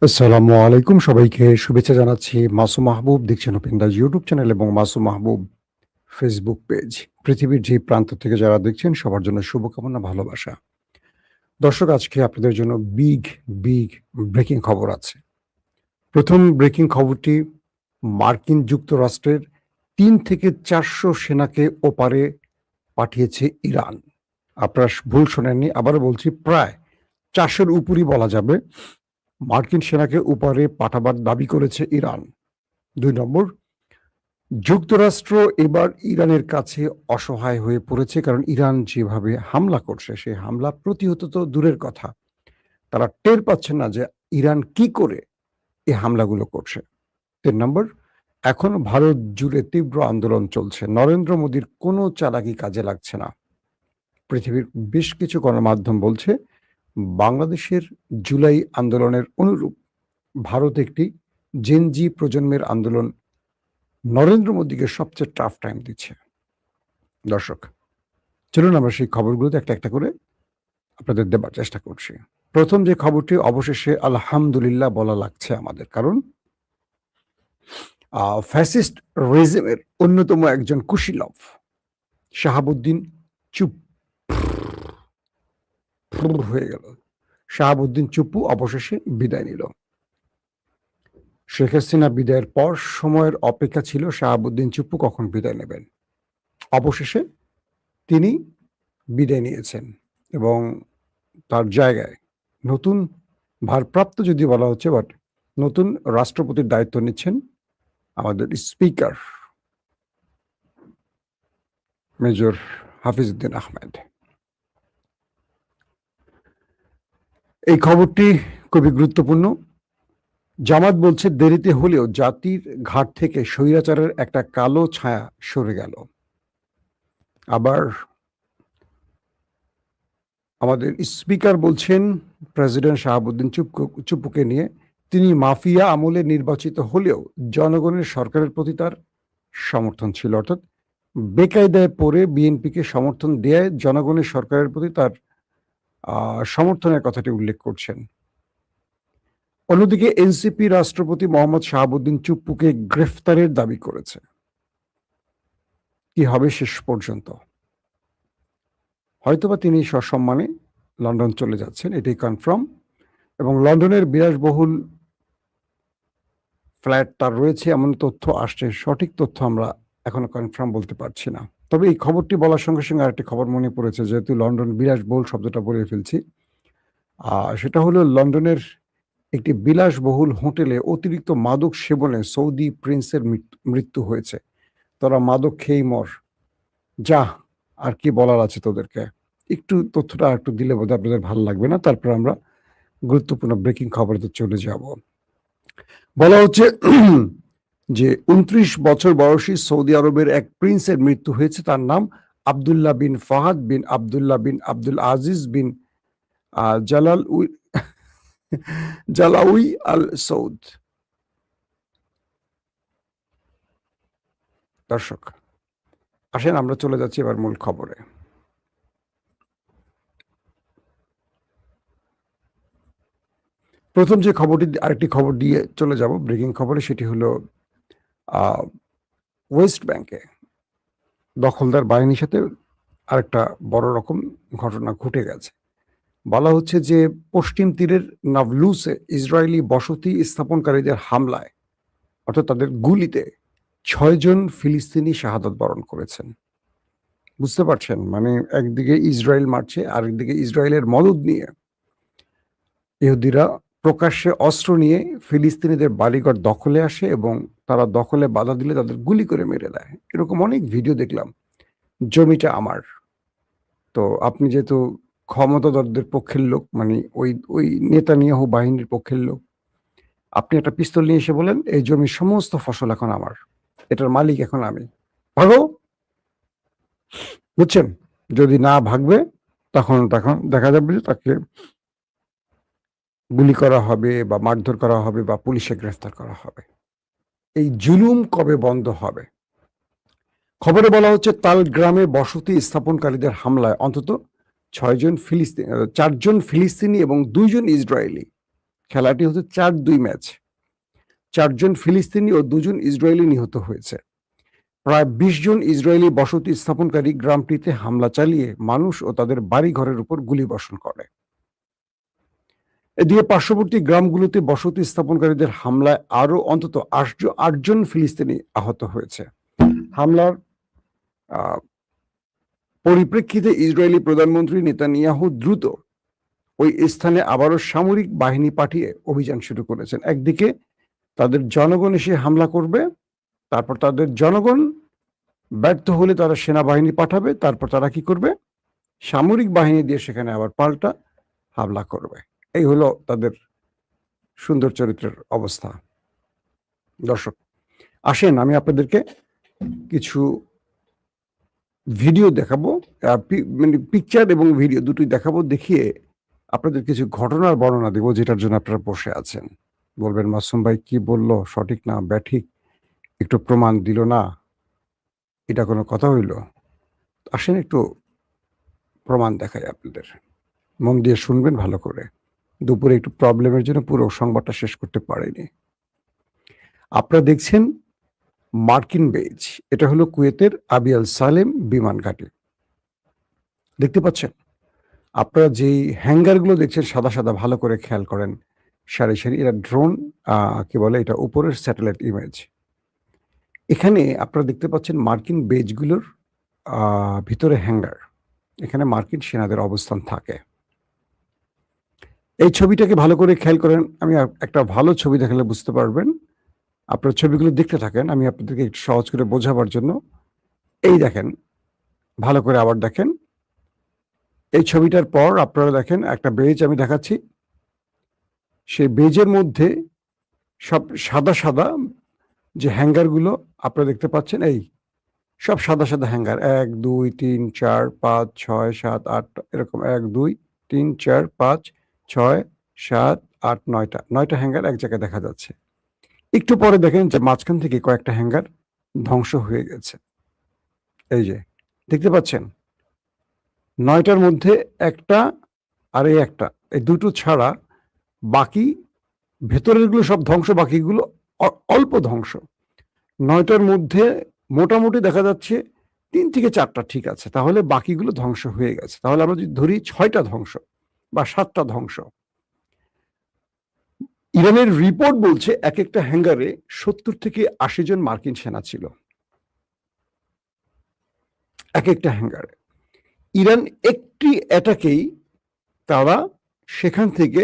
আসসালামু আলাইকুম, সবাইকে শুভেচ্ছা জানাচ্ছি। মাসুম মাহবুব দেখছেন ওপেনদাজ ইউটিউব চ্যানেল এবং মাসুম মাহবুব ফেসবুক পেজ। পৃথিবীর যে প্রান্ত থেকে যারা দেখছেন সবার জন্য শুভকামনা, ভালোবাসা। দর্শক, আজকে আপনাদের জন্য বিগ ব্রেকিং খবর আছে। প্রথম ব্রেকিং খবরটি, মার্কিন যুক্তরাষ্ট্রের ৩ থেকে ৪০০ সেনাকে ওপারে পাঠিয়েছে ইরান। আপনারা ভুল শোনেননি, আবারও বলছি, প্রায় ৪০০-র উপরই বলা যাবে মার্কিন সেনাকে ওপারে পাঠাবার দাবি করেছে ইরান। ২ নম্বর, যুক্তরাষ্ট্র এবার ইরানের কাছে অসহায় হয়ে পড়েছে, কারণ ইরান যেভাবে হামলা করছে সেই হামলা প্রতিহত তো দূরের কথা, তারা টের পাচ্ছেন না যে ইরান কি করে এই হামলাগুলো করছে। ৩ নম্বর, এখন ভারত জুড়ে তীব্র আন্দোলন চলছে, নরেন্দ্র মোদীর কোনো চালাকি কাজে লাগছে না। পৃথিবীর বেশ কিছু গণমাধ্যম বলছে বাংলাদেশের জুলাই আন্দোলনের অনুরূপ ভারত একটি জেনজি প্রজন্মের আন্দোলন নরেন্দ্র মোদীকে সবচেয়ে টাফ টাইম দিচ্ছে। দর্শক, চলুন আমরা সেই খবরগুলোতে একটা একটা করে আপনাদের দেবার চেষ্টা করছি। প্রথম যে খবরটি, অবশেষে আলহামদুলিল্লাহ বলা লাগছে আমাদের, কারণ ফ্যাসিস্ট রেজিমের অন্যতম একজন কুশীলভ শাহাবুদ্দিন চুপ হয়ে গেল। শাহাবুদ্দিন চুপ্পু অবশেষে বিদায় নিল। শেখ হাসিনা বিদায়ের পর সময়ের অপেক্ষা ছিল শাহাবুদ্দিন চুপ্পু কখন বিদায় নেবেন। অবশেষে তিনি বিদায় নিয়েছেন এবং তার জায়গায় নতুন ভারপ্রাপ্ত যদি বলা হচ্ছে, বাট নতুন রাষ্ট্রপতির দায়িত্ব নিচ্ছেন আমাদের স্পিকার মেজর হাফিজউদ্দিন আহমেদ। এই খবরটি খুবই গুরুত্বপূর্ণ। জামাত বলছে দেরিতে হলেও জাতির ঘাট থেকে স্বৈরাচারের একটা কালো ছায়া সরে গেল। আবার আমাদের স্পিকার বলছেন প্রেসিডেন্ট শাহাবুদ্দিন চুপ্পুকে নিয়ে, তিনি মাফিয়া আমলে নির্বাচিত হলেও জনগণের সরকারের প্রতি তার সমর্থন ছিল, অর্থাৎ বেকায়দায় পড়ে বিএনপিকে সমর্থন দেয় জনগণের সরকারের প্রতি তার সমর্থনের কথাটি উল্লেখ করছেন। অন্যদিকে এনসিপি রাষ্ট্রপতি মোহাম্মদ শাহাবুদ্দিন চুপ্পুকে গ্রেফতারের দাবি করেছে। কি হবে শেষ পর্যন্ত? হয়তোবা তিনি সসম্মানে লন্ডন চলে যাচ্ছেন, এটাই কনফার্ম। এবং লন্ডনের বিলাসবহুল ফ্ল্যাট তার রয়েছে এমন তথ্য আসছে, সঠিক তথ্য আমরা এখনো কনফার্ম বলতে পারছি না। তবে এই খবরটি বলার সঙ্গে সঙ্গে আরেকটি খবর মনে পড়েছে, যেহেতু লন্ডন বিলাসবহুল শব্দটা বলে ফেলছি। সেটা হলো লন্ডনের একটি বিলাসবহুল হোটেলে অতিরিক্ত মাদক সেবনে সৌদি প্রিন্সের মৃত্যু হয়েছে। তোরা মাদক খেয়েই মর, যা আর কি বলার আছে তোদেরকে। একটু তথ্যটা একটু দিলে বোধহয় আপনাদের ভালো লাগবে না। তারপর আমরা গুরুত্বপূর্ণ ব্রেকিং খবরেতে চলে যাব। বলা হচ্ছে যে ২৯ বছর বয়সী সৌদি আরবের এক প্রিন্সের মৃত্যু হয়েছে। তার নাম আবদুল্লাহ বিন ফাহাদ বিন আবদুল্লাহ বিন আব্দুল আজিজ বিন জালাউই আল সৌদ। দর্শক, আসেন আমরা চলে যাচ্ছি এবার মূল খবরে। প্রথম যে খবরটি, আরেকটি খবর দিয়ে চলে যাব ব্রেকিং খবরে, সেটি হলো ওয়েস্ট ব্যাংকে দখলদার বাহিনীর সাথে আরেকটা বড় রকম ঘটনা ঘটে গেছে। বলা হচ্ছে যে পশ্চিম তীরের নাভলুসে ইসরায়েলি বসতি স্থাপনকারীদের হামলায়, অর্থাৎ তাদের গুলিতে ৬ জন ফিলিস্তিনি শাহাদাত বরণ করেছেন। বুঝতে পারছেন? মানে একদিকে ইসরায়েল মারছে, আরেকদিকে ইসরায়েলের মদদ নিয়ে ইহুদিরা প্রকাশ্যে অস্ত্র নিয়ে ফিলিস্তিনিদের বাড়িঘর দখলে আসে এবং তারা দখলে বাধা দিলে তাদের গুলি করে মেরে দেয়। এরকম অনেক ভিডিও দেখলাম। জমিটা আমার। তো আপনি যেহেতু ক্ষমতাধরদের পক্ষের লোক, মানে ওই নেতানিয়াহু বাহিনীর পক্ষের লোক, আপনি একটা পিস্তল নিয়ে এসে বলেন এই জমির সমস্ত ফসল এখন আমার, এটার মালিক এখন আমি, ভাগো। বুঝছেন? যদি না ভাগবে তখন দেখা যাবে যে তাকে গুলি করা হবে বা মারধর করা হবে বা পুলিশে গ্রেফতার করা হবে। এই জুলুম কবে বন্ধ হবে? খবরে বলা হচ্ছে তাল গ্রামে বসতি স্থাপনকারীদের হামলায় অন্তত 4 জন ফিলিস্তিনি এবং 2 জন ইসরায়েলি খেলাটি হচ্ছে 4-2 ম্যাচ। 4 জন ফিলিস্তিনি ও 2 জন ইসরায়েলি নিহত হয়েছে। প্রায় 20 জন ইসরায়েলি বসতি স্থাপনকারী গ্রামটিতে হামলা চালিয়ে মানুষ ও তাদের বাড়িঘরের উপর গুলিবর্ষণ করে। এদিকে পার্শ্ববর্তী গ্রামগুলোতে বসতি স্থাপনকারীদের হামলায় আরো অন্তত 8 জন ফিলিস্তিনি আহত হয়েছে। হামলার পরিপ্রেক্ষিতে ইসরায়েলি প্রধানমন্ত্রী নেতানিয়াহু দ্রুত ওই স্থানে আবারও সামরিক বাহিনী পাঠিয়ে অভিযান শুরু করেছেন। একদিকে তাদের জনগণ এসে হামলা করবে, তারপর তাদের জনগণ ব্যর্থ হলে তারা সেনাবাহিনী পাঠাবে, তারপর তারা কি করবে, সামরিক বাহিনী দিয়ে সেখানে আবার পাল্টা হামলা করবে। এই হলো তাদের সুন্দর চরিত্রের অবস্থা। দর্শক আসেন আমি আপনাদেরকে কিছু ভিডিও দেখাবো, মানে পিকচার এবং ভিডিও দুটোই দেখাবো, দেখিয়ে আপনাদের কিছু ঘটনার বর্ণনা দেবো যেটার জন্য আপনারা বসে আছেন। বলবেন মাসুম ভাই কি বললো, সঠিক না ব্যাঠিক, একটু প্রমাণ দিল না, এটা কোনো কথা হইল? আসেন একটু প্রমাণ দেখাই আপনাদের, মন দিয়ে শুনবেন ভালো করে। দুপুরে একটু প্রবলেমের জন্য পুরো সংবাদটা শেষ করতে পারিনি। আপনারা দেখছেন মার্কিন বেজ, এটা হলো কুয়েতের আবি আল সালেম বিমান ঘাঁটি। দেখতে পাচ্ছেন আপনারা যেই হ্যাঙ্গারগুলো দেখছেন সাদা সাদা, ভালো করে খেয়াল করেন, সারি সারি, এরা ড্রোন কি বলে, এটা উপরের স্যাটেলাইট ইমেজ। এখানে আপনারা দেখতে পাচ্ছেন মার্কিন বেজগুলোর ভিতরে হ্যাঙ্গার, এখানে মার্কিন সেনাদের অবস্থান থাকে। এই ছবিটাকে ভালো করে খেয়াল করেন, আমি একটা ভালো ছবি দেখালে বুঝতে পারবেন। আপনার ছবিগুলো দেখতে থাকেন, আমি আপনাদেরকে একটু সহজ করে বোঝাবার জন্য। এই দেখেন, ভালো করে আবার দেখেন এই ছবিটার পর আপনারা দেখেন একটা বেজ আমি দেখাচ্ছি, সেই বেজের মধ্যে সব সাদা সাদা যে হ্যাঙ্গারগুলো আপনারা দেখতে পাচ্ছেন, এই সব সাদা সাদা হ্যাঙ্গার, 1 2 3 4 5 6 7 8 এরকম 1 2 3 4 5 6 7 8 9টা হ্যাঙ্গার এক জায়গায় দেখা যাচ্ছে। একটু পরে দেখেন যে মাঝখান থেকে কয়েকটা হ্যাঙ্গার ধ্বংস হয়ে গেছে। এই যে দেখতে পাচ্ছেন 9টার মধ্যে একটা আর এই একটা, এই দুটো ছাড়া বাকি ভেতরেরগুলো সব ধ্বংস, বাকিগুলো অল্প ধ্বংস। 9টার মধ্যে মোটামুটি দেখা যাচ্ছে 3 থেকে 4টা ঠিক আছে, তাহলে বাকিগুলো ধ্বংস হয়ে গেছে। তাহলে আমরা যদি ধরি 6টা ধ্বংস বা 7টা ধ্বংস। ইরানের রিপোর্ট বলছে এক একটা হ্যাঙ্গারে 70 থেকে 80 জন মার্কিন সেনা ছিল এক একটা হ্যাঙ্গারে। ইরান একটি অ্যাটাকেই তারা সেখান থেকে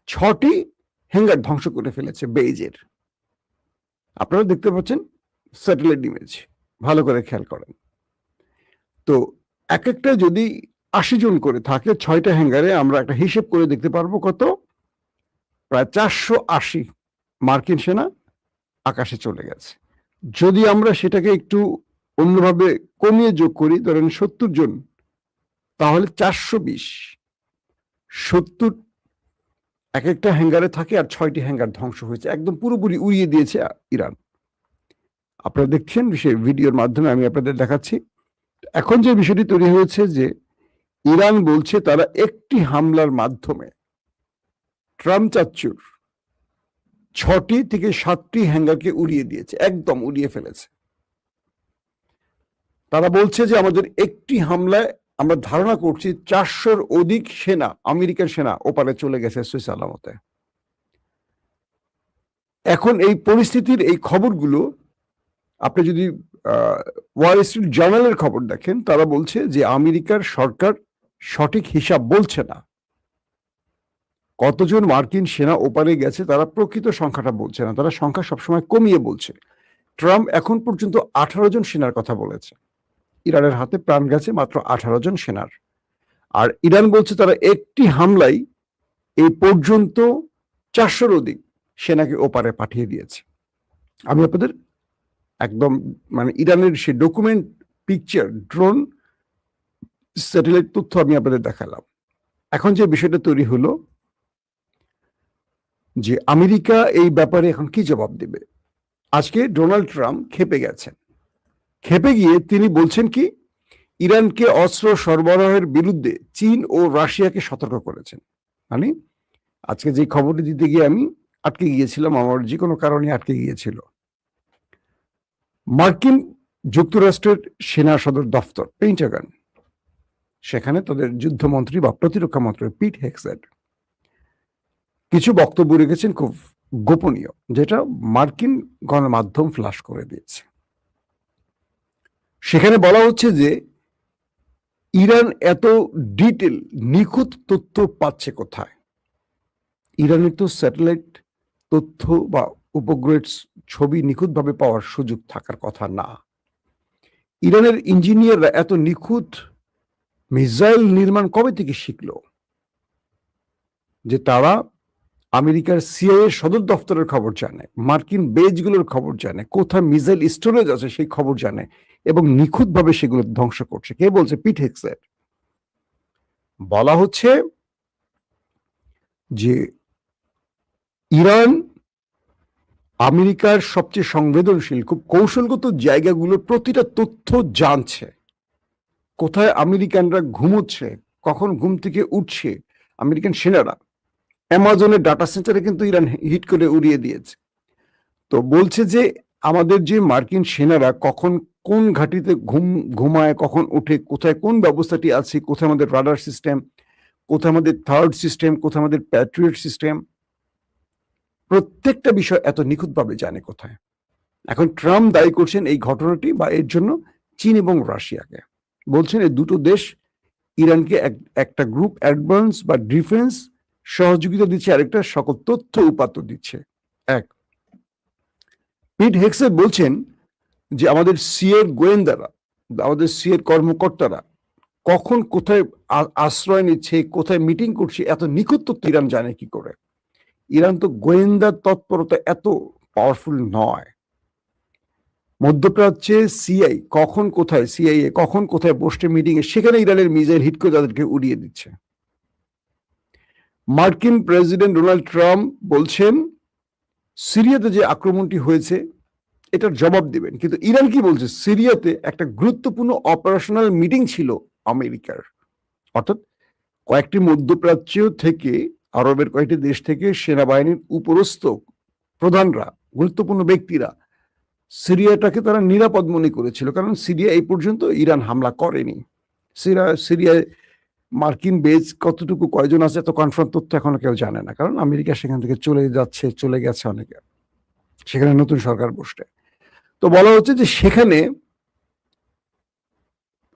6টি হ্যাঙ্গার ধ্বংস করে ফেলেছে বেইজের। আপনারা দেখতে পাচ্ছেন স্যাটেলাইট ইমেজ, ভালো করে খেয়াল করেন। তো এক একটা যদি 80 জন করে থাকে 6টা হ্যাঙ্গারে, আমরা একটা হিসেব করে দেখতে পারবো কত, প্রায় 480 মার্কিন সেনা আকাশে চলে গেছে। যদি আমরা সেটাকে একটু অন্যভাবে কমিয়ে যোগ করি, ধরেন 70 জন, তাহলে 420, 70 এক একটা হ্যাঙ্গারে থাকে, আর 6টি হ্যাঙ্গার ধ্বংস হয়েছে, একদম পুরোপুরি উড়িয়ে দিয়েছে ইরান। আপনারা দেখছেন সেই ভিডিওর মাধ্যমে আমি আপনাদের দেখাচ্ছি। এখন যে বিষয়টি তৈরি হয়েছে যে ইরান বলছে তারা একটি হামলার মাধ্যমে ট্রাম্প চাচ্চুর 6টি থেকে 7টি হ্যাঙ্গারকে উড়িয়ে দিয়েছে, একদম উড়িয়ে ফেলেছে। তারা বলছে যে আমাদের একটি হামলায় আমরা ধারণা করছি 400-র অধিক সেনা, আমেরিকার সেনা ওপারে চলে গেছে সুইস আলামতে। এখন এই পরিস্থিতির এই খবরগুলো আপনি যদি ওয়াল স্ট্রিট জার্নালের খবর দেখেন, তারা বলছে যে আমেরিকার সরকার সঠিক হিসাব বলছে না, কতজন মার্কিন সেনা ওপারে গেছে তারা প্রকৃত সংখ্যাটা বলছে না, তারা সংখ্যা সবসময় কমিয়ে বলছে। ট্রাম্প এখন পর্যন্ত 18 জন সেনার কথা বলেছে, ইরানের হাতে প্রাণ গেছে মাত্র 18 জন সেনার। আর ইরান বলছে তারা একটি হামলায় এই পর্যন্ত 400-র অধিক সেনাকে ওপারে পাঠিয়ে দিয়েছে। আমি আপনাদের একদম মানে ইরানের সেই ডকুমেন্ট, পিকচার, ড্রোন, স্যাটেলাইট তথ্য আমি আপনাদের দেখালাম। এখন যে বিষয়টা তৈরি হলো যে আমেরিকা এই ব্যাপারে এখন কি জবাব দেবে। আজকে ডোনাল্ড ট্রাম্প খেপে গেছেন, খেপে গিয়ে তিনি বলছেন কি, ইরানকে অস্ত্র সরবরাহের বিরুদ্ধে চীন ও রাশিয়াকে সতর্ক করেছেন। মানে আজকে যে খবরটি দিতে গিয়ে আমি আটকে গিয়েছিলাম, আমার যে কোনো কারণে আটকে গিয়েছিল। মার্কিন যুক্তরাষ্ট্রের সেনা সদর দফতর পেন্টাগন, সেখানে তাদের যুদ্ধমন্ত্রী বা প্রতিরক্ষা মন্ত্রী পিট হেগসেট কিছু বক্তব্য রেখেছেন খুব গোপনীয়, যেটা মার্কিন গণমাধ্যম ফ্লাশ করে দিয়েছে। সেখানে বলা হচ্ছে যে ইরান এত ডিটেল নিখুঁত তথ্য পাচ্ছে কোথায়। ইরানের তো স্যাটেলাইট তথ্য বা উপগ্রহের ছবি নিখুঁতভাবে পাওয়ার সুযোগ থাকার কথা না। ইরানের ইঞ্জিনিয়াররা এত নিখুঁত মিসাইল নির্মাণ কবে থেকে শিখলো যে তারা আমেরিকার সিআইএ সদর দফতরের খবর জানে, মার্কিন বেজগুলোর খবর জানে, কোথায় মিসাইল স্টোরেজ আছে সেই খবর জানে এবং নিখুঁতভাবে সেগুলো ধ্বংস করছে। কে বলছে? পিট হেগসেট। বলা হচ্ছে যে ইরান আমেরিকার সবচেয়ে সংবেদনশীল খুব কৌশলগত জায়গাগুলোর প্রতিটা তথ্য জানছে। কোথায় আমেরিকানরা ঘুমোচ্ছে, কখন ঘুম থেকে উঠছে আমেরিকান সেনারা। অ্যামাজনের ডাটা সেন্টারে কিন্তু ইরান হিট করে উড়িয়ে দিয়েছে। তো বলছে যে আমাদের যে মার্কিন সেনারা কখন কোন ঘাঁটিতে ঘুমায়, কখন উঠে, কোথায় কোন ব্যবস্থাটি আছে, কোথায় আমাদের রাডার সিস্টেম, কোথায় আমাদের থার্ড সিস্টেম, কোথায় আমাদের প্যাট্রিয়ট সিস্টেম, প্রত্যেকটা বিষয় এত নিখুঁতভাবে জানে কোথায়। এখন ট্রাম্প দায়ী করছেন এই ঘটনাটি বা এর জন্য চীন এবং রাশিয়াকে। বলছেন এই দুটো দেশ ইরানকে একটা গ্রুপ অ্যাডভান্স বা ডিফেন্স সহযোগিতা দিচ্ছে, আরেকটা সকল তথ্য উপাত্ত দিচ্ছে। এক, পিট হেগসেট বলছেন যে আমাদের সিএর গোয়েন্দারা, আমাদের সিএর কর্মকর্তারা কখন কোথায় আশ্রয় নিচ্ছে, কোথায় মিটিং করছে, এত নিখুঁত তথ্য ইরান জানে কি করে? ইরান তো গোয়েন্দা তৎপরতা এত পাওয়ারফুল নয়। মধ্যপ্রাচ্যে সিআই কখন কোথায়, সিআইএ কখন কোথায় বসছে মিটিং এ, সেখানে ইরানের মিসাইল হিট করে তাদেরকে উড়িয়ে দিচ্ছে। মার্কিন প্রেসিডেন্ট ডোনাল্ড ট্রাম্প বলছেন সিরিয়াতে যে আক্রমণটি হয়েছে এটার জবাব দিবেন, কিন্তু ইরান কি বলছে? সিরিয়াতে একটা গুরুত্বপূর্ণ অপারেশনাল মিটিং ছিল আমেরিকার, অর্থাৎ কয়েকটি মধ্যপ্রাচ্য থেকে, আরবের কয়েকটি দেশ থেকে সেনাবাহিনীর উপরস্থ প্রধানরা, গুরুত্বপূর্ণ ব্যক্তিরা সিরিয়াটাকে তারা নিরাপদ মনে করেছিল, কারণ সিরিয়া এই পর্যন্ত ইরান হামলা করেনি। সিরিয়ায় মার্কিন বেজ কতটুকু, কয়জন আছে, এত কনফার্ম তথ্য এখনো কেউ জানে না, কারণ আমেরিকা সেখান থেকে চলে গেছে অনেকে, সেখানে নতুন সরকার বসবে। তো বলা হচ্ছে যে সেখানে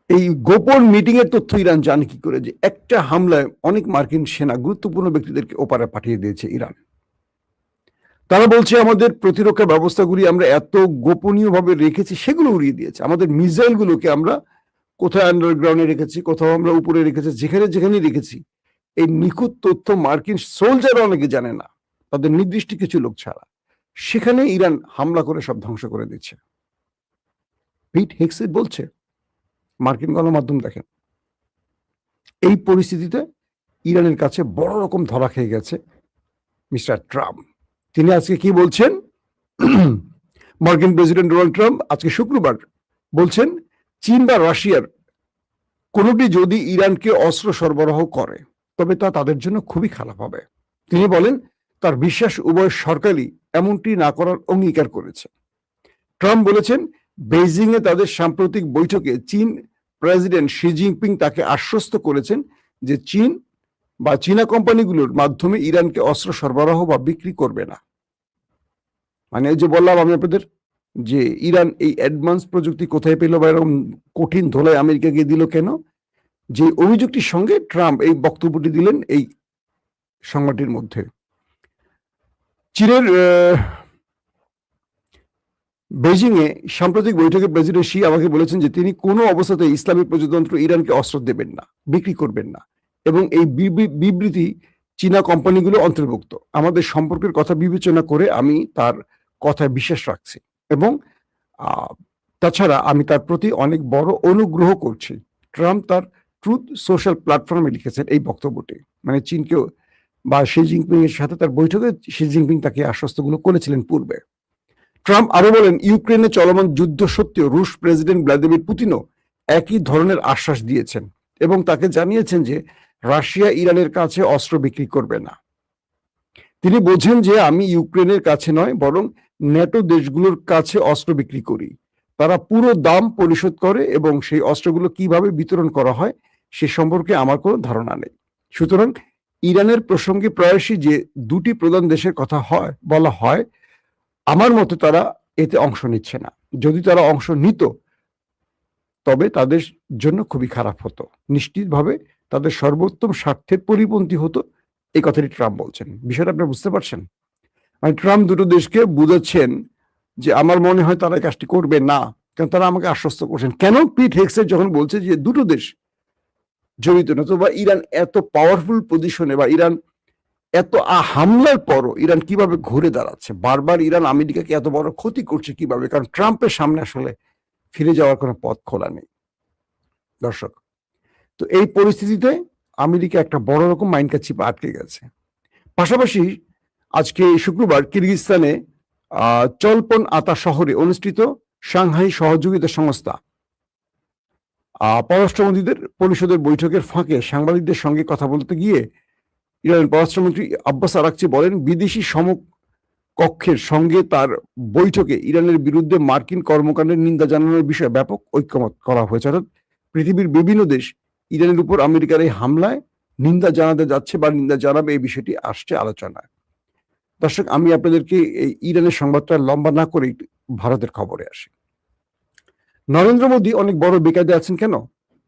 এই গোপন মিটিং এর তথ্য ইরান জানে কি করে যে একটা হামলায় অনেক মার্কিন সেনা গুরুত্বপূর্ণ ব্যক্তিদেরকে ওপারে পাঠিয়ে দিয়েছে ইরান। তারা বলছে আমাদের প্রতিরক্ষা ব্যবস্থাগুলি আমরা এত গোপনীয়ভাবে রেখেছি, সেগুলো উড়িয়ে দিয়েছে। আমাদের মিসাইলগুলোকে আমরা কোথায় আন্ডারগ্রাউন্ডে রেখেছি, কোথাও আমরা উপরে রেখেছি, যেখানে যেখানে রেখেছি, এই নিখুঁত তথ্য মার্কিন সোলজার অনেকে জানে না, তাদের নির্দিষ্ট কিছু লোক ছাড়া। সেখানে ইরান হামলা করে সব ধ্বংস করে দিচ্ছে। পিট হেগসেট বলছে, মার্কিন গণমাধ্যম দেখেন, এই পরিস্থিতিতে ইরানের কাছে বড় রকম ধরা খেয়ে গেছে মিস্টার ট্রাম্প। তিনি আজকে কি বলছেন? মার্কিন প্রেসিডেন্ট ডোনাল্ড ট্রাম্প আজকে শুক্রবার বলছেন চীন বা রাশিয়ার কোনোটি যদি ইরানকে অস্ত্র সরবরাহ করে তবে তা তাদের জন্য খুবই খারাপ হবে। তিনি বলেন তার বিশ্বাস উভয় সরকারই এমনটি না করার অঙ্গীকার করেছে। ট্রাম্প বলেছেন বেইজিং এ তাদের সাম্প্রতিক বৈঠকে চীন প্রেসিডেন্ট শি জিনপিং তাকে আশ্বস্ত করেছেন যে চীন বা চীনা কোম্পানিগুলোর মাধ্যমে ইরানকে অস্ত্র সরবরাহ বা বিক্রি করবে না। মানে যে বললাম আমি আপনাদের যে ইরান এই অ্যাডভান্স প্রযুক্তি কোথায় পেল বা এরকম কঠিন ধোলাই আমেরিকাকে দিল কেন, যে অভিযোগটির সঙ্গে ট্রাম্প এই বক্তব্যটি দিলেন এই সংবাদটির মধ্যে। চীনের বেইজিং এ সাম্প্রতিক বৈঠকে প্রেসিডেন্ট শি আমাকে বলেছেন যে তিনি কোনো অবস্থাতে ইসলামী প্রজাতন্ত্র ইরানকে অস্ত্র দেবেন না, বিক্রি করবেন না, এবং এই বিবৃতি চীনা কোম্পানিগুলো অন্তর্ভুক্ত। আমাদের সম্পর্কের কথা বিবেচনা করে আমি তার কথায় বিশ্বাস রাখছি এবং তাছাড়া আমি তার প্রতি অনেক বড় অনুগ্রহ করছি। ট্রাম্প তার ট্রুথ সোশ্যাল প্ল্যাটফর্মে লিখেছেন এই বক্তব্যটি, মানে চীনকেও বা শি জিনপিং এর সাথে তার বৈঠকে শি জিনপিং তাকে আশ্বস্তগুলো করেছিলেন পূর্বে। ট্রাম্প আরো বলেন ইউক্রেনে চলমান যুদ্ধ সত্ত্বেও রুশ প্রেসিডেন্ট ভ্লাদিমির পুতিনও একই ধরনের আশ্বাস দিয়েছেন এবং তাকে জানিয়েছেন যে রাশিয়া ইরানের কাছে অস্ত্র বিক্রি করবে না। তিনি বোঝেন যে আমি ইউক্রেনের কাছে নয় বরং ন্যাটো দেশগুলোর কাছে অস্ত্র বিক্রি করি, তারা পুরো দাম পরিশোধ করে এবং সেই অস্ত্রগুলো কিভাবে বিতরণ করা হয় সে সম্পর্কে আমার কোনো ধারণা নেই। সুতরাং ইরানের প্রসঙ্গে প্রায়শই যে দুটি প্রধান দেশের কথা বলা হয়, আমার মতে তারা এতে অংশ নিচ্ছে না। যদি তারা অংশ নিত তবে তাদের জন্য খুবই খারাপ হতো, নিশ্চিতভাবে তাদের সর্বোত্তম স্বার্থের পরিপন্থী হতো। এই কথাটি ট্রাম্প বলছেন। বিষয়টা আপনি বুঝতে পারছেন? মানে ট্রাম্প দুটো দেশকে বুঝাচ্ছেন যে আমার মনে হয় তারা এই কাজটি করবে না, কারণ তারা আমাকে আশ্বস্ত করছেন। কেন পিট হেগসেট যখন বলছে যে দুটো দেশ জড়িত না, তো বা ইরান এত পাওয়ারফুল পজিশনে বা ইরান এত হামলার পরও ইরান কিভাবে ঘুরে দাঁড়াচ্ছে, বারবার ইরান আমেরিকাকে এত বড় ক্ষতি করছে কিভাবে, কারণ ট্রাম্পের সামনে আসলে ফিরে যাওয়ার কোনো পথ খোলা নেই। দর্শক, তো এই পরিস্থিতিতে আমেরিকা একটা বড় রকম মাইনকার চিপে আটকে গেছে। পাশাপাশি আজকে শুক্রবার কিরগিজস্তানে চলপন আতা শহরে অনুষ্ঠিত সাংহাই সহযোগিতা সংস্থা পররাষ্ট্রমন্ত্রীদের পরিষদের বৈঠকের ফাঁকে সাংবাদিকদের সঙ্গে কথা বলতে গিয়ে ইরানের পররাষ্ট্রমন্ত্রী আব্বাস আরাকচি বলেন, বিদেশি সমকক্ষের সঙ্গে তার বৈঠকে ইরানের বিরুদ্ধে মার্কিন কর্মকাণ্ডের নিন্দা জানানোর বিষয়ে ব্যাপক ঐক্যমত করা হয়েছে। অর্থাৎ পৃথিবীর বিভিন্ন দেশ ইরানের উপর আমেরিকার এই হামলায় নিন্দা জানাতে যাচ্ছে বা নিন্দা জানাবে, এই বিষয়টি আসছে আলোচনায়। দর্শক, আমি আপনাদেরকে এই ইরানের সংবাদটা লম্বা না করে ভারতের খবরে আসি। নরেন্দ্র মোদী অনেক বড় বেকায়দে আছেন। কেন?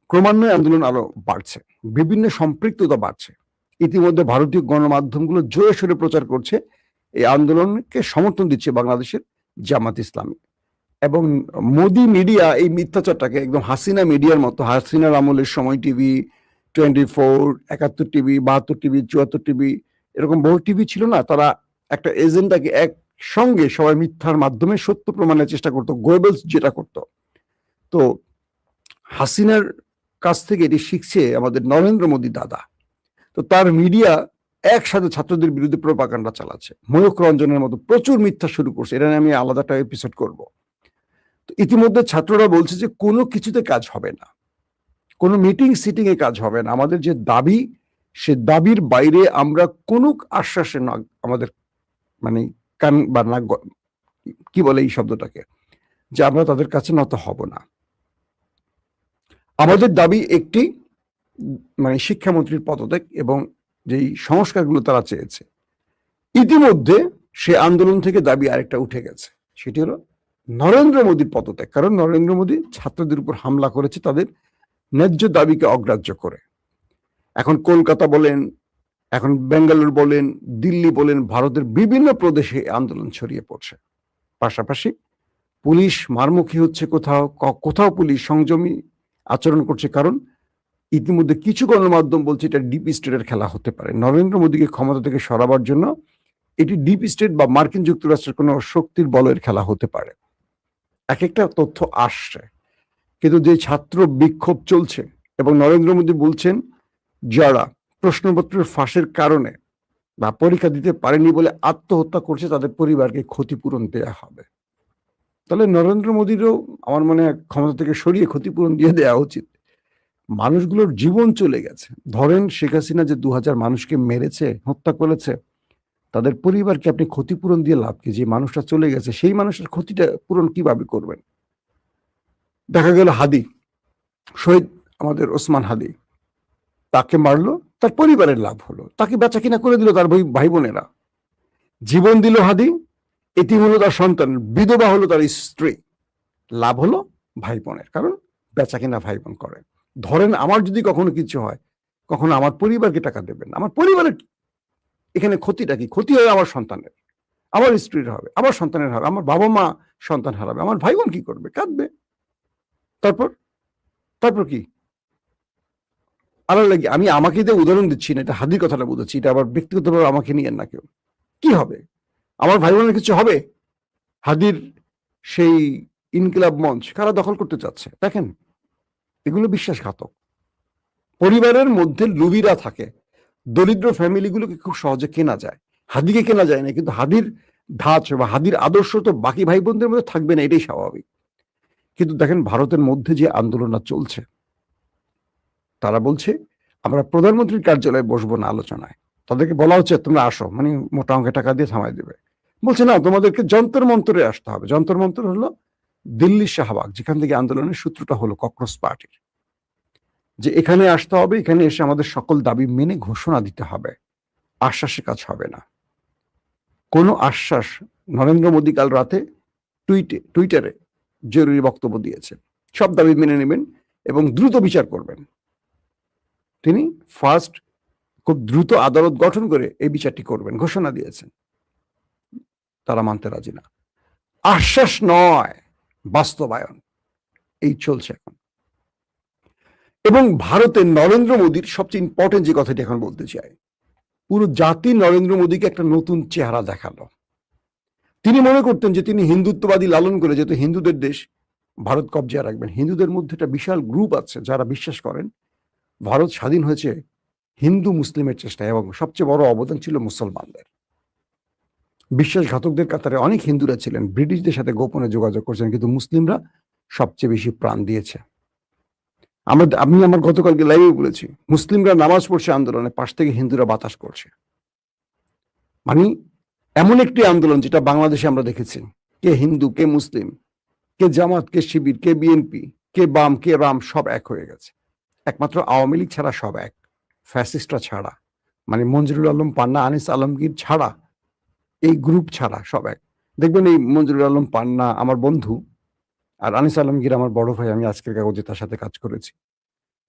ক্রমান্বয়ে আন্দোলন আরো বাড়ছে, বিভিন্ন সম্পৃক্ততা বাড়ছে। ইতিমধ্যে ভারতীয় গণমাধ্যমগুলো জোরে সোরে প্রচার করছে এই আন্দোলনকে সমর্থন দিচ্ছে বাংলাদেশের জামাত ইসলামী, এবং মোদি মিডিয়া এই মিথ্যাচারটাকে একদম হাসিনা মিডিয়ার মতো, হাসিনার আমলের সময় টিভি, 24, 71 টিভি, 72 টিভি, 74 টিভি, এরকম বহু টিভি ছিল না, তারা একটা এজেন্ডাকে একসঙ্গে সবাই মিথ্যার মাধ্যমে সত্য প্রমাণের চেষ্টা করতো, গোয়েবলস যেটা করতো। তো হাসিনার কাছ থেকে এটি শিখছে আমাদের নরেন্দ্র মোদী দাদা। তো তার মিডিয়া একসাথে ছাত্রদের বিরুদ্ধে প্রোপাগান্ডা চালাচ্ছে, ময়ূখ রঞ্জনের মতো প্রচুর মিথ্যা শুরু করছে। এটা নিয়ে আমি আলাদাটা এপিসোড করব। তো ইতিমধ্যে ছাত্ররা বলছে যে কোনো কিছুতে কাজ হবে না, কোনো মিটিং সিটিং এ কাজ হবে না, আমাদের যে দাবি সে দাবির বাইরে আমরা কোনো আশ্বাসে না, আমাদের মানে কান বা না, কি বলে এই শব্দটাকে, যে আমরা তাদের কাছে নত হব না। আমাদের দাবি একটি, মানে শিক্ষামন্ত্রীর পদত্যাগ এবং যেই সংস্কারগুলো তারা চেয়েছে। ইতিমধ্যে সে আন্দোলন থেকে দাবি আরেকটা উঠে গেছে, সেটি হলো নরেন্দ্র মোদীর পদত্যাগ। কারণ নরেন্দ্র মোদী ছাত্রদের উপর হামলা করেছে তাদের ন্যায্য দাবিকে অগ্রাহ্য করে। এখন কলকাতা বলেন, এখন বেঙ্গালুরু বলেন, দিল্লি বলেন, ভারতের বিভিন্ন প্রদেশে আন্দোলন ছড়িয়ে পড়ছে। পাশাপাশি পুলিশ মারমুখী হচ্ছে, কোথাও কোথাও পুলিশ সংযমী আচরণ করছে, কারণ ইতিমধ্যে কিছু গণমাধ্যম বলছে এটা ডিপ স্টেটের খেলা হতে পারে। নরেন্দ্র মোদীকে ক্ষমতা থেকে সরাবার জন্য এটি ডিপ স্টেট বা মার্কিন যুক্তরাষ্ট্রের কোনো শক্তির বলের খেলা হতে পারে। এক একটা তথ্য আসছে, কিন্তু যে ছাত্র বিক্ষোভ চলছে এবং নরেন্দ্র মোদী বলছেন যারা প্রশ্নপত্রের ফাঁসের কারণে বা পরীক্ষা দিতে পারেনি বলে আত্মহত্যা করছে তাদের পরিবারকে ক্ষতিপূরণ দেয়া হবে। তাহলে নরেন্দ্র মোদীরও আমার মনে হয় ক্ষমতা থেকে সরিয়ে ক্ষতিপূরণ দিয়ে দেওয়া উচিত। মানুষগুলোর জীবন চলে গেছে। ধরেন শেখ হাসিনা যে 2000 মানুষকে মেরেছে, হত্যা করেছে, তাদের পরিবারকে আপনি ক্ষতিপূরণ দিয়ে লাভ কি? যে মানুষটা চলে গেছে সেই মানুষের ক্ষতিটা পূরণ কিভাবে করবেন? দেখা গেল হাদি, শহীদ আমাদের ওসমান হাদি, তাকে মারলো, তার পরিবারের লাভ হলো, তাকে বেচা কিনা করে দিল তার ভাই বোনেরা। জীবন দিল হাদি, এতিম হলো তার সন্তান, বিধবা হলো তার স্ত্রী, লাভ হলো ভাই বোনের, কারণ বেচা কিনা ভাই বোন করে। ধরেন আমার যদি কখনো কিছু হয়, কখনো আমার পরিবারকে টাকা দেবেন, আমার পরিবারের এখানে ক্ষতিটা কি? ক্ষতি হয় আমার সন্তানের, আমার স্ত্রীর হবে, আমার সন্তানের হবে, আমার বাবা মা সন্তান হারাবে, আমার ভাই বোন কি করবে? কাঁদবে। তারপর তারপর কি? আল্লাহ লাগি, আমি আমাকে দিয়ে উদাহরণ দিচ্ছি না, এটা হাদির কথাটা বুঝাচ্ছি, এটা আবার ব্যক্তিগতভাবে আমাকে নিয়েন না কেউ। কি হবে? আমার ভাই বোনের কিছু হবে? হাদির সেই ইনকিলাব মঞ্চ কারা দখল করতে চাচ্ছে? দেখেন, এগুলো বিশ্বাসঘাতক। পরিবারের মধ্যে লুবিরা থাকে, দরিদ্র ফ্যামিলিগুলোকে খুব সহজে কেনা যায়। হাদিকে কেনা যায় না, কিন্তু হাদির ধাঁচ বা হাদির আদর্শ তো বাকি ভাই বোনদের মধ্যে থাকবে না, এটাই স্বাভাবিক। কিন্তু দেখেন ভারতের মধ্যে যে আন্দোলনটা চলছে, তারা বলছে আমরা প্রধানমন্ত্রীর কার্যালয়ে বসবো না আলোচনায়, তাদেরকে বলা হচ্ছে তোমরা আসো, মানে মোটা অঙ্কের টাকা দিয়ে থামাই দেবে। বলছে না, তোমাদেরকে যন্তর মন্তরে আসতে হবে। যন্তর মন্তর হলো দিল্লি শাহবাগ, যেখান থেকে আন্দোলনের সূত্রটা হলো ককরোচ পার্টির, যে এখানে আসতে হবে, এখানে এসে আমাদের সকল দাবি মেনে ঘোষণা দিতে হবে। আশ্বাসে কাজ হবে না। কোনো আশ্বাস, নরেন্দ্র মোদী কাল রাতে টুইটারে জরুরি বক্তব্য দিয়েছেন, সব দাবি মেনে নেবেন এবং দ্রুত বিচার করবেন। তিনি ফার্স্ট খুব দ্রুত আদালত গঠন করে এই বিচারটি করবেন ঘোষণা দিয়েছেন। তারা মানতে রাজি না। আশ্বাস নয়, বাস্তবায়ন, এই চলছে এখন। এবং ভারতের নরেন্দ্র মোদীর সবচেয়ে ইম্পর্টেন্ট যে কথাটি এখন বলতে চাই, পুরো জাতি নরেন্দ্র মোদীকে একটা নতুন চেহারা দেখালো। তিনি মনে করতেন যে তিনি হিন্দুত্ববাদী লালন করে, যেহেতু হিন্দুদের দেশ, ভারত কবজা রাখবেন। হিন্দুদের মধ্যে একটা বিশাল গ্রুপ আছে যারা বিশ্বাস করেন ভারত স্বাধীন হয়েছে হিন্দু মুসলিমের চেষ্টায়, এবং সবচেয়ে বড় অবদান ছিল মুসলমানদের। বিশ্বাসঘাতকদের কাতারে অনেক হিন্দুরা ছিলেন, ব্রিটিশদের সাথে গোপনে যোগাযোগ করছেন, কিন্তু মুসলিমরা সবচেয়ে বেশি প্রাণ দিয়েছে। আমি আমার গতকালকে লাইভে বলেছি, মুসলিমরা নামাজ পড়ছে আন্দোলনে, পাশ থেকে হিন্দুরা বাতাস করছে। মানে এমন একটি আন্দোলন যেটা বাংলাদেশে আমরা দেখেছি, কে হিন্দু, কে মুসলিম, কে জামাত, কে শিবির, কে বিএনপি, কে বাম, কে রাম, সব এক হয়ে গেছে। একমাত্র আওয়ামী লীগ ছাড়া সব এক, ফ্যাসিস্টরা ছাড়া, মানে মঞ্জুরুল আলম পান্না, আনিস আলমগীর ছাড়া, এই গ্রুপ ছাড়া সব এক। দেখবেন এই মঞ্জুরুল আলম পান্না আমার বন্ধু, আর আনিস আলমগীর আমার বড় ভাই, আমি আজকের কাগজে তার সাথে কাজ করেছি।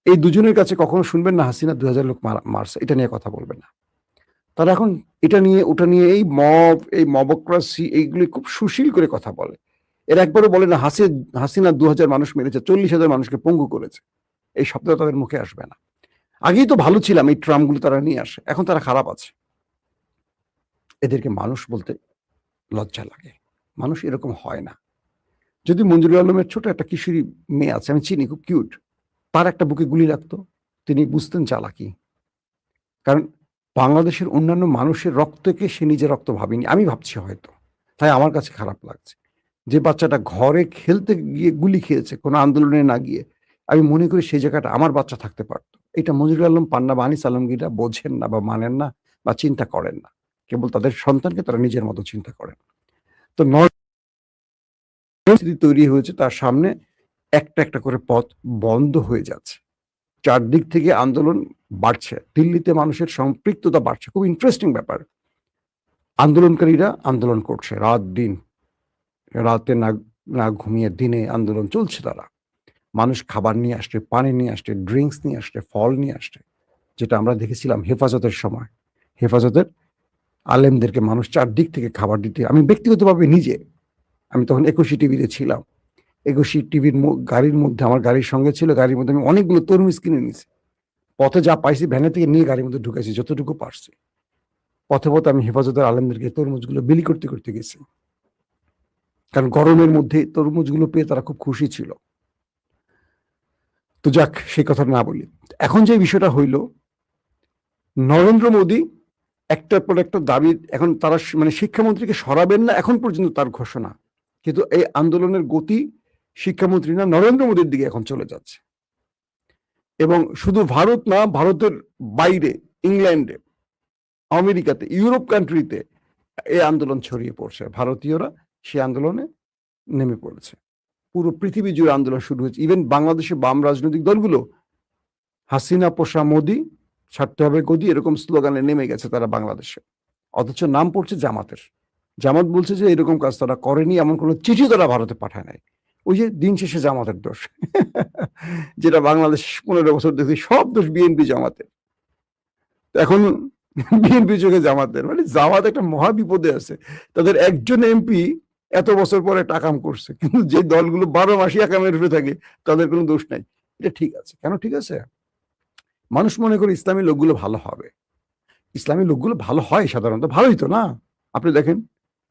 এই দুজনের কাছে কখনো শুনবেন না হাসিনা 2000 লোক মারছে, এটা নিয়ে কথা বলবে না। তারা এখন এটা নিয়ে ওটা নিয়ে, এই মবক্রাসি, এইগুলি খুব সুশীল করে কথা বলে। এর একবারও বলে না হাসিনা 2000 মানুষ মেরেছে, 40,000 মানুষকে পঙ্গু করেছে। এই শব্দ তাদের মুখে আসবে না। আগেই তো ভালো ছিলাম, এই ট্রামগুলো তারা নিয়ে আসে, এখন তারা খারাপ আছে। এদেরকে মানুষ বলতে লজ্জা লাগে। মানুষ এরকম হয় না। যদি মঞ্জুরুল আলমের ছোট একটা কিশোরী মেয়ে আছে, আমি চিনি, খুব কিউট, তার একটা বুকে গুলি লাগতো, তিনি বুঝতেন চালাকি। কারণ বাংলাদেশের অন্যান্য মানুষের রক্তকে সে নিজের রক্ত ভাবেনি, আমি ভাবছি হয়তো, তাই আমার কাছে খারাপ লাগছে। যে বাচ্চাটা ঘরে খেলতে গিয়ে গুলি খেয়েছে, কোনো আন্দোলনে না গিয়ে, আমি মনে করি সেই জায়গাটা আমার বাচ্চা থাকতে পারতো। এটা মঞ্জুরুল আলম পান্না বা আনিস আলমগীররা বোঝেন না বা মানেন না বা চিন্তা করেন না। কেবল তাদের সন্তানকে তারা নিজের মতো চিন্তা করেন। তো পরিস্থিতি তৈরি হয়েছে, তার সামনে একটা একটা করে পথ বন্ধ হয়ে যাচ্ছে। চারদিক থেকে আন্দোলন বাড়ছে, দিল্লিতে মানুষের সম্পৃক্ততা বাড়ছে। খুব ইন্টারেস্টিং ব্যাপার। আন্দোলনকারীরা আন্দোলন করছে রাত দিন, রাতে না ঘুমিয়ে দিনে আন্দোলন চলছে। তারা মানুষ খাবার নিয়ে আসছে, পানি নিয়ে আসছে, ড্রিঙ্কস নিয়ে আসছে, ফল নিয়ে আসছে, যেটা আমরা দেখেছিলাম হেফাজতের সময়। হেফাজতের আলেমদেরকে মানুষ চারদিক থেকে খাবার দিতে, আমি ব্যক্তিগতভাবে নিজে, আমি তখন 21 টিভিতে ছিলাম, 21 টিভির গাড়ির মধ্যে, আমার গাড়ির সঙ্গে ছিল, গাড়ির মধ্যে আমি অনেকগুলো তরমুজ কিনে নিয়েছি। পথে যা পাইছি ভ্যানে থেকে নিয়ে গাড়ির মধ্যে ঢুকাইছি যতটুকু পারছি। পথে পথে আমি হেফাজতের আলেমদেরকে তরমুজগুলো বিলি করতে করতে গেছি, কারণ গরমের মধ্যে তরমুজগুলো পেয়ে তারা খুব খুশি ছিল। তো যাক, সেই কথা না বলি। এখন যে বিষয়টা হইল, নরেন্দ্র মোদী একটার পর একটা দাবি, এখন তারা মানে শিক্ষামন্ত্রীকে সরাবেন না, এখন পর্যন্ত তার ঘোষণা। কিন্তু এই আন্দোলনের গতি শিক্ষামন্ত্রী না, নরেন্দ্র মোদীর দিকে এখন চলে যাচ্ছে। এবং শুধু ভারত না, ভারতের বাইরে, ইংল্যান্ডে, আমেরিকাতে, ইউরোপ কান্ট্রিতে এই আন্দোলন ছড়িয়ে পড়ছে। ভারতীয়রা সেই আন্দোলনে নেমে পড়েছে। পুরো পৃথিবী জুড়ে আন্দোলন শুরু হয়েছে। ইভেন বাংলাদেশে বাম রাজনৈতিক দলগুলো হাসিনা পোষা মোদি, ছাড়তে হবে গদি, এরকম স্লোগানে নেমে গেছে তারা বাংলাদেশে। অথচ নাম পড়ছে জামাতের। জামাত বলছে যে এরকম কাজ তারা করেনি, এমন কোনো চিঠি তারা ভারতে পাঠায় নাই। ওই যে দিন শেষে জামাতের দোষ যেটা বাংলাদেশ 15 বছর দেখি, সব দোষ বিএনপি জামাতের। এখন বিএনপি চোখে জামাতের, মানে জামাত একটা মহা বিপদে আছে। তাদের একজন এমপি এত বছর পরে টাকাম করছে, কিন্তু যে দলগুলো 12 মাসই একামের উপরে থাকে তাদের কোনো দোষ নাই। এটা ঠিক আছে। কেন ঠিক আছে? মানুষ মনে করে ইসলামী লোকগুলো ভালো হবে। ইসলামী লোকগুলো ভালো হয় সাধারণত, ভালোই তো না? আপনি দেখেন,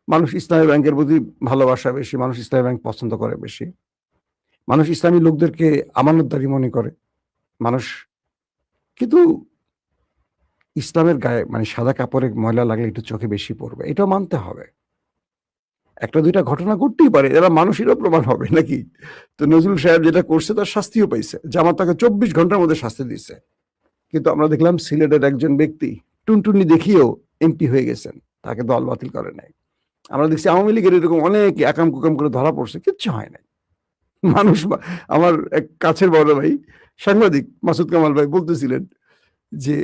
মানুষ ইসলামী ব্যাংকের প্রতি ভালোবাসা বেশি, মানুষ ইসলামী ব্যাংক পছন্দ করে বেশি, মানুষ ইসলামী লোকদেরকে আমানতদারি মনে করে মানুষ। কিন্তু ইসলামের গায়ে, মানে সাদা কাপড়ে ময়লা লাগলে একটু চোখে বেশি পড়বে, এটাও মানতে হবে। একটা দুইটা ঘটনা ঘটতেই পারে, এরা মানুষেরও প্রমাণ হবে নাকি? তো নজরুল সাহেব যেটা করছে তার শাস্তিও পাইছে, জামাত তাকে 24 ঘন্টার মধ্যে শাস্তি দিচ্ছে। কিন্তু আমরা দেখলাম সিলেটের একজন ব্যক্তি টুনটুনি দেখিয়েও এমপি হয়ে গেছেন, তাকে দল বাতিল করে নাই। আমরা দেখছি আওয়ামী লীগের এরকম অনেক একাম কুকাম করে ধরা পড়ছে, কিচ্ছু হয় নাই। মানুষ আমার এক কাছের বড় ভাই সাংবাদিক মাসুদ কামাল ভাই বলতেছিলেন যে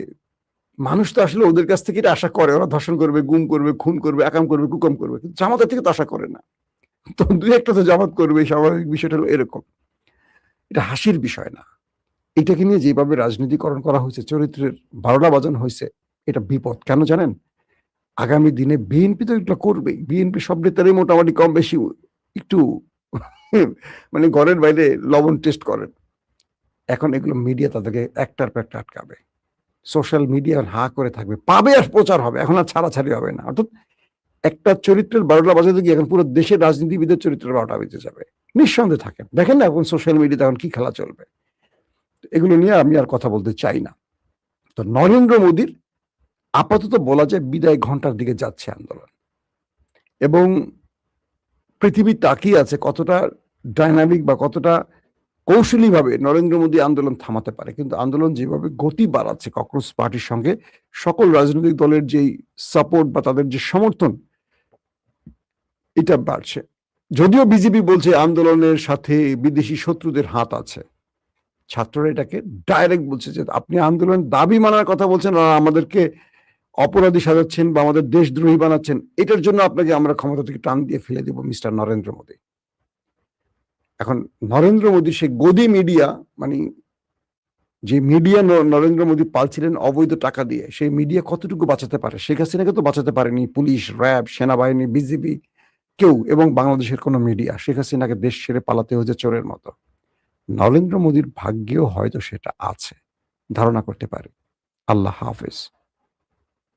মানুষ তো আসলে ওদের কাছ থেকে এটা আশা করে, ওরা ধর্ষণ করবে, গুম করবে, খুন করবে, একাম করবে, কুকাম করবে, কিন্তু জামাতের থেকে তো আশা করে না। তো দুই একটা তো জামাত করবে, স্বাভাবিক। বিষয়টা হলো এরকম। এটা হাসির বিষয় না। এটাকে নিয়ে যেভাবে রাজনীতিকরণ করা হয়েছে, চরিত্রের ১২টা বাজানো হয়েছে, এটা বিপদ। কেন জানেন? আগামী দিনে বিএনপি তো এগুলো করবেই। বিএনপি সব নেতারাই মোটামুটি কম বেশি একটু মানে ঘরের বাইরে লবণ টেস্ট করেন। এখন এগুলো মিডিয়া তাদেরকে একটার পর একটা আটকাবে। সোশ্যাল মিডিয়া হা করে থাকবে। পাবে আর প্রচার হবে। এখন আর ছাড়াছাড়ি হবে না। অর্থাৎ একটা চরিত্রের ১২টা বাজাতে গিয়ে এখন পুরো দেশের রাজনীতিবিদের চরিত্রের ১২টা বেজে যাবে। নিঃসন্দেহে থাকেন। দেখেন না এখন সোশ্যাল মিডিয়াতে এখন কি খেলা চলবে। এগুলো নিয়ে আমি আর কথা বলতে চাই না। তো নরেন্দ্র মোদীর আপাতত বলা যায় বিদায় ঘন্টার দিকে যাচ্ছে আন্দোলন। এবং পৃথিবী তাকিয়ে আছে কতটা ডায়নামিক বা কতটা কৌশলীভাবে নরেন্দ্র মোদী আন্দোলন থামাতে পারে। কিন্তু আন্দোলন যেভাবে গতি বাড়াচ্ছে ককরোচ পার্টির সঙ্গে সকল রাজনৈতিক দলের যেই সাপোর্ট বা তাদের যে সমর্থন, এটা বাড়ছে। যদিও বিজেপি বলছে আন্দোলনের সাথে বিদেশি শত্রুদের হাত আছে। ছাত্ররা এটাকে ডাইরেক্ট বলছে যে আপনি আন্দোলনের দাবি মানার কথা বলছেন আর আমাদেরকে অপরাধী সাজাচ্ছেন বা আমাদের দেশদ্রোহী বানাচ্ছেন। এটার জন্য আপনাকে আমরা ক্ষমতা থেকে টান দিয়ে ফেলে দেব মিস্টার নরেন্দ্র মোদী। এখন নরেন্দ্র মোদী সেই গদি মিডিয়া, মানে যে মিডিয়া নরেন্দ্র মোদী পালছিলেন অবৈধ টাকা দিয়ে, সেই মিডিয়া কতটুকু বাঁচাতে পারে? শেখ হাসিনাকে তো বাঁচাতে পারেনি পুলিশ, র‍্যাব, সেনাবাহিনী, বিজিবি কেউ, এবং বাংলাদেশের কোনো মিডিয়া। শেখ হাসিনাকে দেশ ছেড়ে পালাতে হয়েছে চোরের মতো। নরেন্দ্র মোদীর ভাগ্যেও হয়তো সেটা আছে। ধারণা করতে পারি। আল্লাহ হাফেজ।